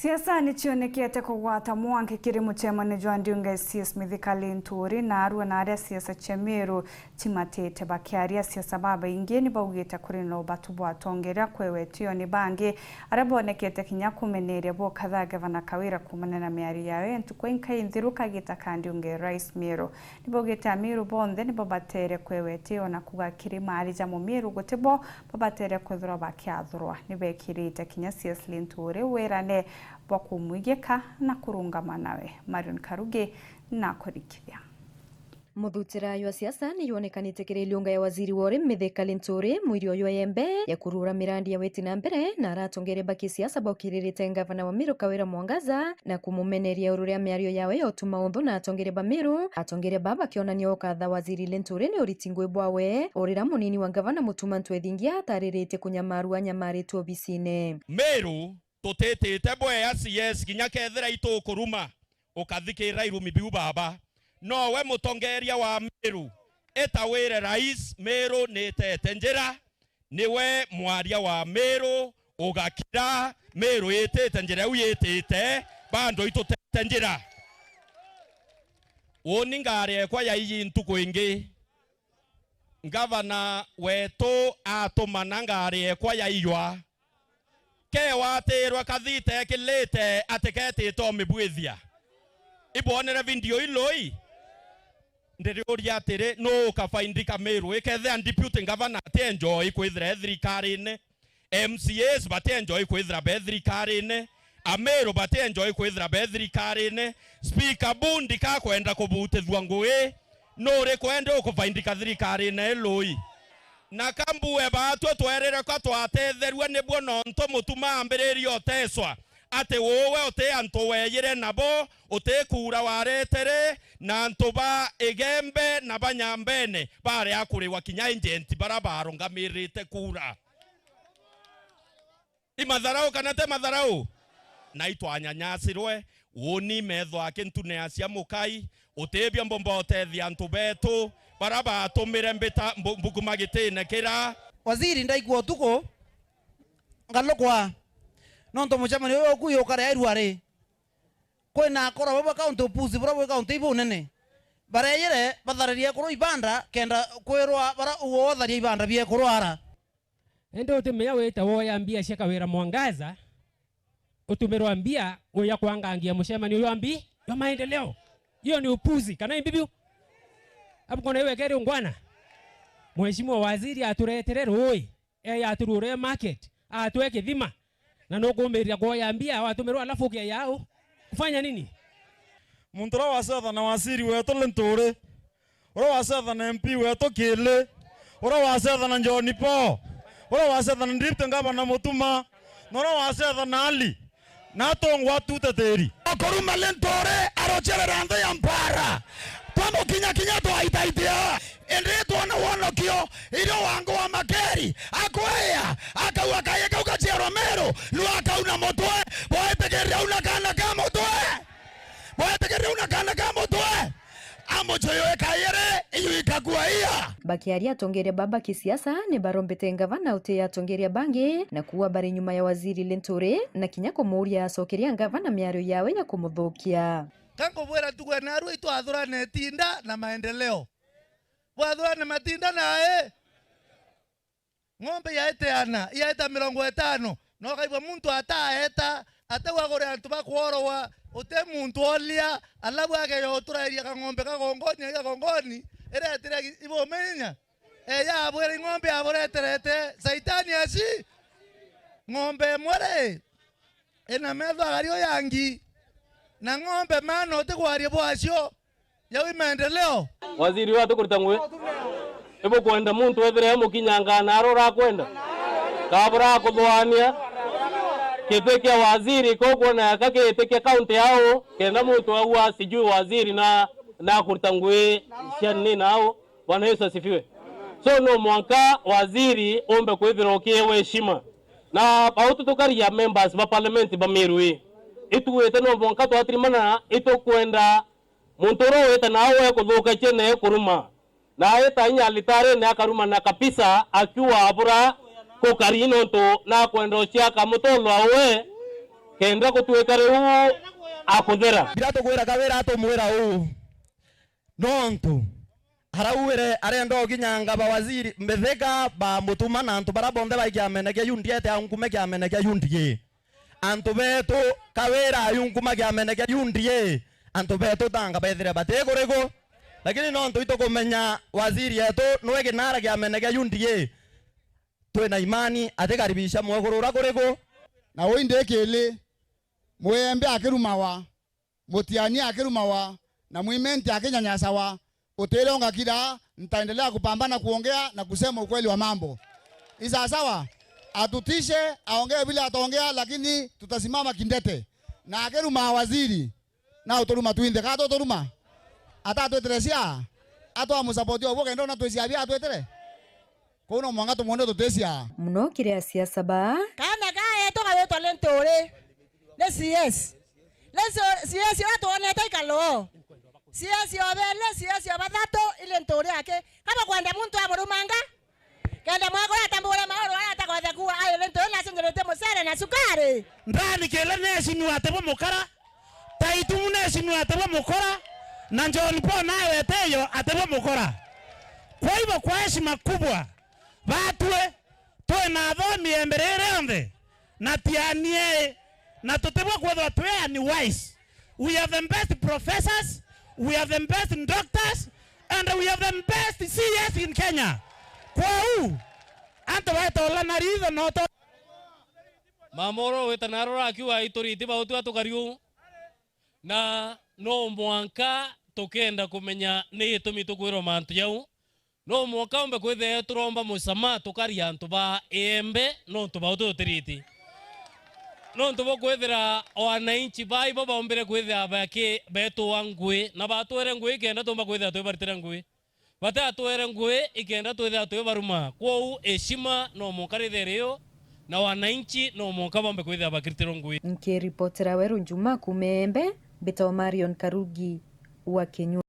Siasa nichionekete kugwata mwanke kirimu chema ni Ndiunga CS Mithikali Nturi na arua na aria siasa chemeru timatete bakiaria siasa baba ingeni baugite kuri no batu bwatongeria kwewetio ni bangi arabonekete kinya kumeneria bo katha gavana Kawira kumana na miari yawe ntukwenka inthiruka gita Ndiunga Rais Meru nibogite amiru bonde ni babatere kwewetio na kuga kirima alija mu Meru gutebo babatere kwethura bakiathurwa nibekirite kinya CS Nturi werane bakumwigeka na kurungama nawe Marion Karuge na korikithia Muthutira ywa siasa ni yonekanite kiri Ilunga ya waziri wa urimi Mithikali Nturi mwiri oyo yembe ya kurura mirandi ya weti na mbere na aratongere baki siasa bakiririte gavana wa Meru Kawira Mwangaza na kumumeneria ururia miario yawe yotuma undu na atongere ba Meru atongere baba kionanio katha waziri Nturi ni uritingwe bwawe urira munini wa gavana Mutuma Ntwethingia ataririte kunyamarua nyamaritwo obisine Meru tutetete bwe CS ginya kethira itukuruma ukathikira irumi biu baba no we mutongeria wa Meru etawire rais Meru nitete njira niwe mwaria wa Meru ugakira Meru itete njira uyitete bando itutete njira woni ngare kwa ya iyi ntuko ingi gavana wetu atumana ngare kwa ya iywa ke waterwa kathite kilite atekete to mibwithia ibonera video iloi ndiriuria atire no kafaindika Meru ikethe deputy governor atenjoy kwithira thirikari-ini MCAs batenjoy kwithira be thirikari-ini Ameru batenjoy kwithira be thirikari-ini speaker bundi ka kwenda kubutithwa ngui no ri kwenda ukufaindika thirikari-ini iloi na kambuwe batwe twerere kwa twatetheriwe nibwo nonto Mutuma ambiririo teswa ate wowe ote anto weyire nabo ote kura waretere na anto ba egembe na banyambene bare akure wakinya agent barabaro ngamirite kura imatharau kanate matharau na itwanyanyasirwe woni metho akintune acia mukai otebia mbomba otethia anto betu baraba atumire mbita mbugumagitine kira waziri ndaigwo tuko ngalokwa nonto muchamani yo kuyo kare airware kwena akora baba kaunti opuzi bro kaunti ibunene bareyere bathararia kuro ibanda kenda kwirwa bara uwotharia ibanda bie kurwara ende utumia weta woya mbia cia Kawira Mwangaza utumirwa mbia uya kwangangia mucemani uyo ambi yo maendeleo hiyo ni upuzi kana imbibiu hapo kona iwe keri ungwana mheshimiwa waziri aturetere roi aturure market atweke thima na nokumeria goya mbia watumirwa alafu kia yao kufanya nini muntu ro wasetha na waziri wetu Nturi ro wasetha na MP wetu Kile ro wasetha na John Paul ro wasetha na Deputy Governor Mutuma ro wasetha na Ali na tongwa tuteteri akoruma Nturi arocherera nthe ya mpara twamo kinya twaitaitia endetwo na wonokio irio wangu wa makeri akwea akauga kayeka ukachiarwa Meru nu akauna mutwe boetegeria una kana ka mutwe amochoyo ekayere iyo ikakuaia bakiaria atongeria baba kisiasa ni barombete gavana uti atongeria bangi na kuwa bari nyuma ya waziri Nturi na kinya kumuria acokeria gavana miario yawe ya kumuthukia kango bwera tugwe na aru itu athurane tinda na maendeleo bwathurane matinda nae ng'ombe yaeteana yaeta 50 no kaibwa muntu ataeta atawagore antu bakworowa ute muntu olia alabu ake yoturairia ka ng'ombe ka gongoni eretire ibomenya ya abwere ng'ombe aboreterete saitani asi ng'ombe mwere ena metho agario yangi na ng'ombe mano tegwarie bwacio yawi maendeleo waziri watu kurtangwe ebo kwenda muntu wethire mukinyanga na arora kwenda kabura kuthwania ketekia waziri koko na kaketekia kaunti yao kenda muntu wa sijui waziri na kurtangwe siani nao Bwana Yesu asifiwe so no mwanka waziri ombe kwethira okewe heshima na pautu tukaria members ba parliament ba Meru ituwete no mwanka twatirimana itokwenda muntu roeta nawe kuthuka chene kuruma na eta inyalitare na karuma na kapisa akiwa abura ko karino to na kwendo cia kamutolo awe kenda gutwika riu akuthira bira tukwira kawira tumwira u nontu harauire arenda oginyanga ba waziri mbetheka ba mutuma na antu bara bonde ba kiameneke yundie te ankume kiameneke yundie antu betu kawira yunkuma kiameneke yundie antu betu tanga bethire bategorego lakini nontu itokumenya waziri yetu nwe kinara kiameneke yundie twina imani atikaribisha mwegurura kurego na winde kele mwembe akirumawa mutiani akirumawa na mwimenti akinyanyasawa utele ongakira nitaendelea kupambana kuongea na kusema ukweli wa mambo. Isa sawa? Atutishe aongee bila ataongea lakini tutasimama kindete. Na akeruma waziri na utoruma tuinde kato utoruma. Ata atweteresia ato amusapoti oboke ndo na twesia bia atwetere. Kono mwanga tumuone tutesia. Muno kiria siasa ba kana kae toka wetu lentore. CS. CS watu waneta ikalo. CS obele, CS obadato ile ntore yake. Kama kwenda muntu amurumanga. Kenda mwako atambula mahoro atakwenda kuwa ayo lentore na singerete mosere na sukari. Ndani kele nesi ni atebo mukara. Taitu nesi ni atebo mukara. Na John Paul naye weteyo atebo mukara. Kwa hivyo kwa heshima kubwa batwe toe na thomi emberere onde na tianie na tutebwa kwa twa ni wise. We have the best professors, we have the best doctors, and we have the best CS in Kenya. Kwa huu anta waita ola narizo noto mamoro wetanaro akiwa itoriti ba utu atukariu na no mwanka tokenda kumenya ni itumi tukwiro mantu yau no mwanka umbe kwithe turomba musama tukari antu ba embe no tuba ututiriti no ntubo kwithira wananchi bai baba ombere kwithira bake beto wangwe na batwere ngwe kenda tumba kwithira twe baritira ngwe bata atwere ngwe ikenda twithira twe baruma kwou heshima no mukarithirio na wananchi no muka bombe kwithira bakiritiro ngwe nkiripotera weru Njuma Kumembe Bito Marion Karugi wa Kenya.